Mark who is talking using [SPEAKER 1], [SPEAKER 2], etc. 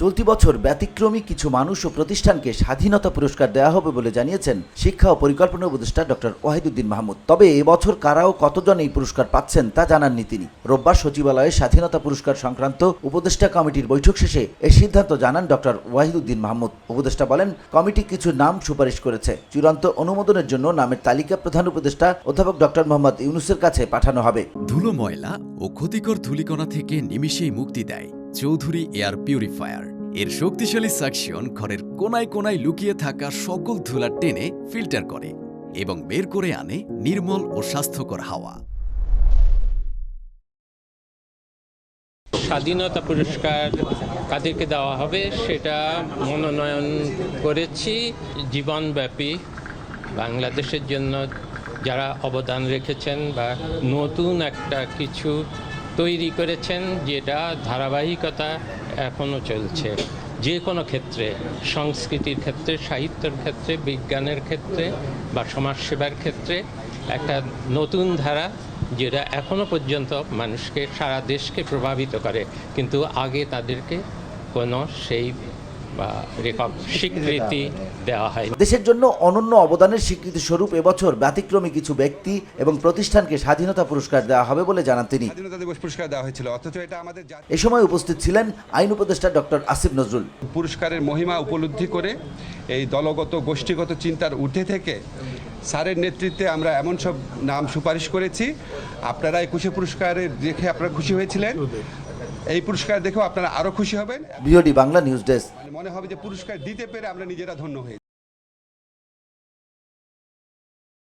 [SPEAKER 1] চলতি বছর ব্যতিক্রমী কিছু মানুষ ও প্রতিষ্ঠানকে স্বাধীনতা পুরস্কার দেওয়া হবে বলে জানিয়েছেন শিক্ষা ও পরিকল্পনা উপদেষ্টা ডক্টর ওয়াহিদুদ্দিন মাহমুদ। তবে এবছর কারা ও কতজন এই পুরস্কার পাচ্ছেন তা জানাননি তিনি। রোববার সচিবালয়ে স্বাধীনতা পুরস্কার সংক্রান্ত উপদেষ্টা কমিটির বৈঠক শেষে এই সিদ্ধান্ত জানান ডক্টর ওয়াহিদুদ্দিন মাহমুদ। উপদেষ্টা বলেন, কমিটি কিছু নাম সুপারিশ করেছে। চূড়ান্ত অনুমোদনের জন্য নামের তালিকা প্রধান উপদেষ্টা অধ্যাপক ডক্টর মোহাম্মদ ইউনুসের কাছে পাঠানো হবে।
[SPEAKER 2] ধুলো, ময়লা ও ক্ষতিকর ধূলিকণা থেকে নিমিষেই মুক্তি দেয় চৌধুরী এয়ার পিউরিফায়ার। এর শক্তিশালী সাকশন ঘরের কোনায় কোনায় লুকিয়ে থাকা সকল ধুলা টেনে ফিল্টার করে এবং বের করে আনে নির্মল ও স্বাস্থ্যকর হাওয়া।
[SPEAKER 3] স্বাধীনতা পুরস্কার কাদেরকে দেওয়া হবে সেটা মনোনয়ন করেছি। জীবনব্যাপী বাংলাদেশের জন্য যারা অবদান রেখেছেন বা নতুন একটা কিছু তৈরি করেছেন, যেটা ধারাবাহিকতা এখনও চলছে। যে কোনো ক্ষেত্রে, সংস্কৃতির ক্ষেত্রে, সাহিত্যের ক্ষেত্রে, বিজ্ঞানের ক্ষেত্রে বা সমাজসেবার ক্ষেত্রে একটা নতুন ধারা, যেটা এখনো পর্যন্ত মানুষকে, সারা দেশকে প্রভাবিত করে, কিন্তু আগে তাদেরকে কোনো সেই বা স্বীকৃতি দেওয়া হয়।
[SPEAKER 1] দেশের জন্য অনন্য অবদানের স্বীকৃতি স্বরূপ এবছর ব্যতিক্রমী কিছু ব্যক্তি এবং প্রতিষ্ঠানকে স্বাধীনতা পুরস্কার দেওয়া হবে বলে জানান তিনি।
[SPEAKER 4] স্বাধীনতা দিবস পুরস্কার দেওয়া হয়েছিল, অথচ এটা আমাদের
[SPEAKER 1] এ সময় উপস্থিত ছিলেন আইন উপদেষ্টা ডক্টর আসিফ নজরুল।
[SPEAKER 4] পুরস্কারের মহিমা উপলব্ধি করে এই দলগত গোষ্ঠীগত চিন্তার ঊর্ধ্বে থেকে স্যারের নেতৃত্বে আমরা এমন সব নাম সুপারিশ করেছি। আপনারা 21 পুরস্কারে দেখে আপনারা খুশি হয়েছিলেন, এই পুরস্কার দেখেও আপনারা আরো খুশি হবেন।
[SPEAKER 1] BOD Bangla news desk.
[SPEAKER 4] মনে হবে যে পুরস্কার দিতে পেরে আমরা নিজেরা ধন্য হয়েছি।